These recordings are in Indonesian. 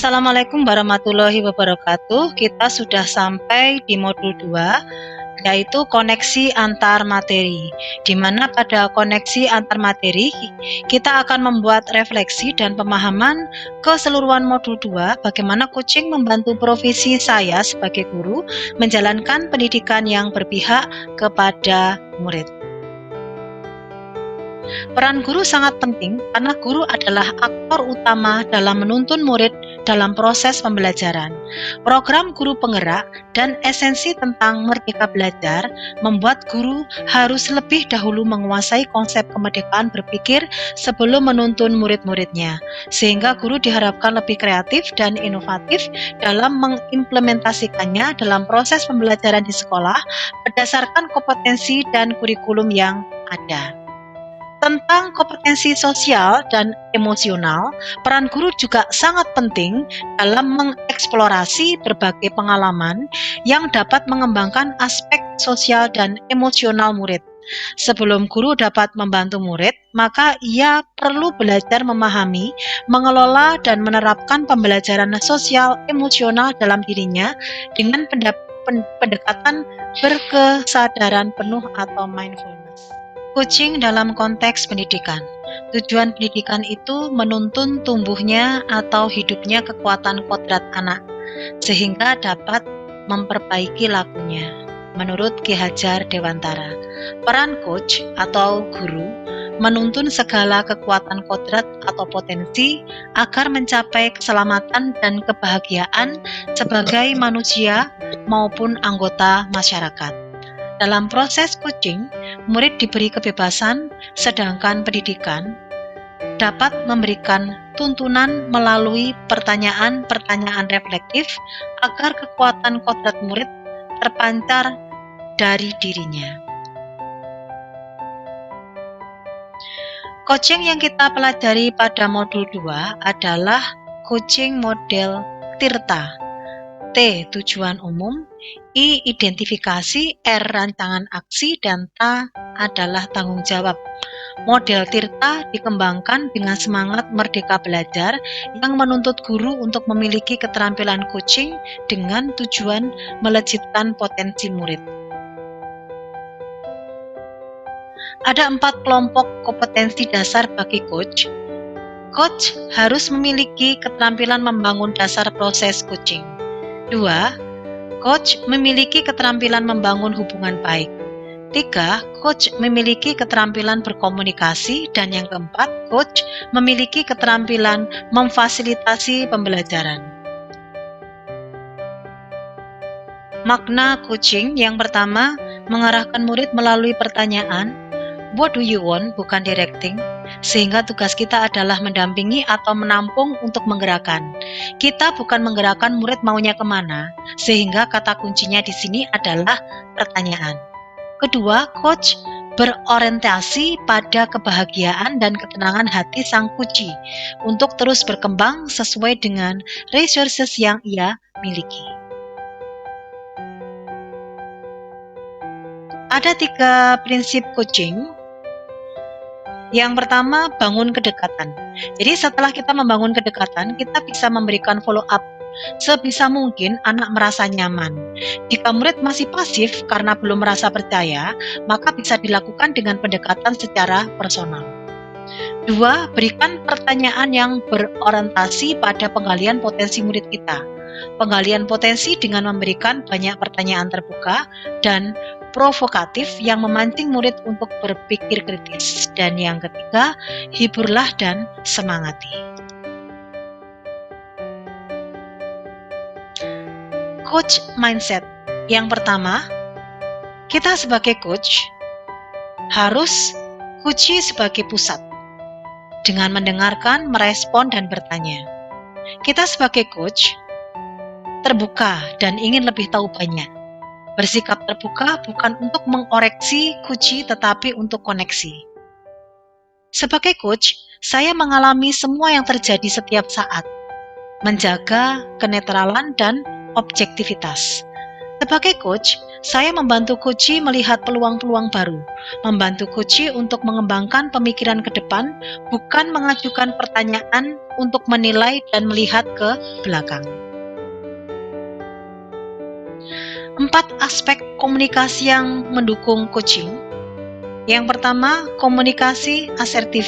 Assalamualaikum warahmatullahi wabarakatuh. Kita sudah sampai di modul 2, yaitu koneksi antar materi. Di mana pada koneksi antar materi, kita akan membuat refleksi dan pemahaman keseluruhan modul 2, bagaimana coaching membantu profesi saya sebagai guru menjalankan pendidikan yang berpihak kepada murid. Peran guru sangat penting karena guru adalah aktor utama dalam menuntun murid dalam proses pembelajaran. Program guru penggerak dan esensi tentang Merdeka Belajar membuat guru harus lebih dahulu menguasai konsep kemerdekaan berpikir sebelum menuntun murid-muridnya, sehingga guru diharapkan lebih kreatif dan inovatif dalam mengimplementasikannya dalam proses pembelajaran di sekolah berdasarkan kompetensi dan kurikulum yang ada. Tentang kompetensi sosial dan emosional, peran guru juga sangat penting dalam mengeksplorasi berbagai pengalaman yang dapat mengembangkan aspek sosial dan emosional murid. Sebelum guru dapat membantu murid, maka ia perlu belajar memahami, mengelola, dan menerapkan pembelajaran sosial emosional dalam dirinya dengan pendekatan berkesadaran penuh atau mindfulness. Coaching dalam konteks pendidikan. Tujuan pendidikan itu menuntun tumbuhnya atau hidupnya kekuatan kodrat anak, sehingga dapat memperbaiki lakunya. Menurut Ki Hajar Dewantara, peran coach atau guru menuntun segala kekuatan kodrat atau potensi agar mencapai keselamatan dan kebahagiaan sebagai manusia maupun anggota masyarakat. Dalam proses coaching, murid diberi kebebasan, sedangkan pendidikan dapat memberikan tuntunan melalui pertanyaan-pertanyaan reflektif agar kekuatan kodrat murid terpancar dari dirinya. Coaching yang kita pelajari pada modul 2 adalah coaching model Tirta. T. Tujuan umum, I. Identifikasi, R. Rancangan aksi, dan T. adalah tanggung jawab. Model Tirta dikembangkan dengan semangat merdeka belajar yang menuntut guru untuk memiliki keterampilan coaching dengan tujuan melejitkan potensi murid. Ada 4 kelompok kompetensi dasar bagi coach. Coach harus memiliki keterampilan membangun dasar proses coaching. 2. Coach memiliki keterampilan membangun hubungan baik. 3. Coach memiliki keterampilan berkomunikasi. Dan yang keempat, coach memiliki keterampilan memfasilitasi pembelajaran. Makna coaching yang pertama, mengarahkan murid melalui pertanyaan, what do you want, bukan directing, sehingga tugas kita adalah mendampingi atau menampung untuk menggerakkan. Kita bukan menggerakkan murid maunya kemana, sehingga kata kuncinya di sini adalah pertanyaan. Kedua, coach berorientasi pada kebahagiaan dan ketenangan hati sang kunci untuk terus berkembang sesuai dengan resources yang ia miliki. Ada 3 prinsip coaching. Yang pertama, bangun kedekatan. Jadi setelah kita membangun kedekatan, kita bisa memberikan follow up. Sebisa mungkin anak merasa nyaman. Jika murid masih pasif karena belum merasa percaya, maka bisa dilakukan dengan pendekatan secara personal. 2. Berikan pertanyaan yang berorientasi pada penggalian potensi murid kita. Penggalian potensi dengan memberikan banyak pertanyaan terbuka dan provokatif yang memancing murid untuk berpikir kritis. Dan yang ketiga, hiburlah dan semangati. Coach mindset. Yang pertama, kita sebagai coach harus kunci sebagai pusat dengan mendengarkan, merespon, dan bertanya. Kita sebagai coach terbuka dan ingin lebih tahu banyak. Bersikap terbuka bukan untuk mengoreksi kunci tetapi untuk koneksi. Sebagai coach, saya mengalami semua yang terjadi setiap saat, menjaga kenetralan dan objektivitas. Sebagai coach, saya membantu coach melihat peluang-peluang baru, membantu coach untuk mengembangkan pemikiran ke depan, bukan mengajukan pertanyaan untuk menilai dan melihat ke belakang. 4 aspek komunikasi yang mendukung coaching. Yang pertama, komunikasi asertif.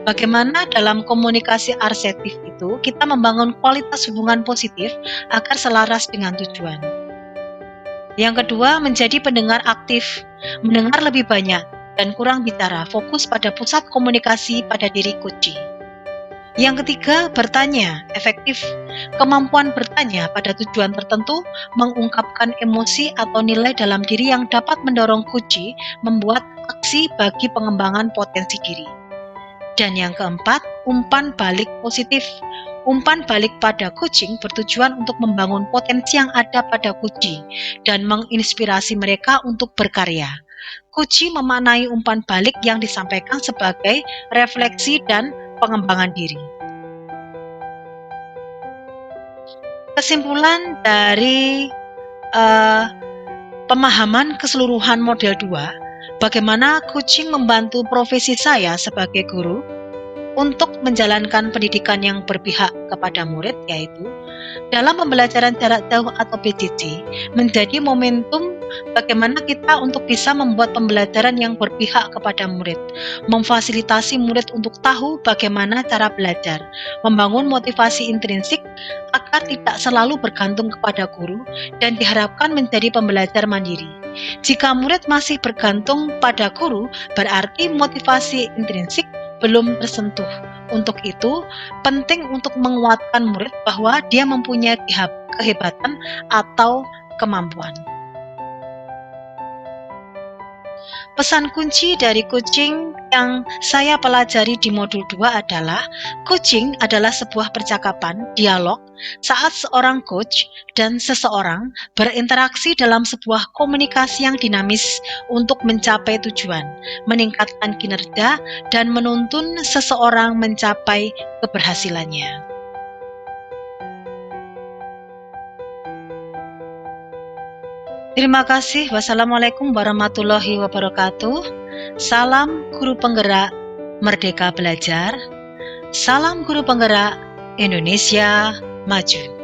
Bagaimana dalam komunikasi asertif itu kita membangun kualitas hubungan positif agar selaras dengan tujuan. Yang kedua, menjadi pendengar aktif, mendengar lebih banyak dan kurang bicara, fokus pada pusat komunikasi pada diri coach. Yang ketiga, bertanya, efektif. Kemampuan bertanya pada tujuan tertentu, mengungkapkan emosi atau nilai dalam diri yang dapat mendorong coach membuat aksi bagi pengembangan potensi diri. Dan yang keempat, umpan balik positif. Umpan balik pada coaching bertujuan untuk membangun potensi yang ada pada coach dan menginspirasi mereka untuk berkarya. Coach memaknai umpan balik yang disampaikan sebagai refleksi dan pengembangan diri. Kesimpulan dari pemahaman keseluruhan model 2, bagaimana coaching membantu profesi saya sebagai guru untuk menjalankan pendidikan yang berpihak kepada murid, yaitu dalam pembelajaran jarak jauh atau PJJ menjadi momentum bagaimana kita untuk bisa membuat pembelajaran yang berpihak kepada murid, memfasilitasi murid untuk tahu bagaimana cara belajar, membangun motivasi intrinsik agar tidak selalu bergantung kepada guru dan diharapkan menjadi pembelajar mandiri. Jika murid masih bergantung pada guru, berarti motivasi intrinsik belum tersentuh. Untuk itu, penting untuk menguatkan murid bahwa dia mempunyai kehebatan atau kemampuan. Pesan kunci dari coaching yang saya pelajari di modul 2 adalah coaching adalah sebuah percakapan, dialog, saat seorang coach dan seseorang berinteraksi dalam sebuah komunikasi yang dinamis untuk mencapai tujuan, meningkatkan kinerja, dan menuntun seseorang mencapai keberhasilannya. Terima kasih. Wassalamualaikum warahmatullahi wabarakatuh. Salam guru penggerak Merdeka Belajar. Salam guru penggerak Indonesia Maju.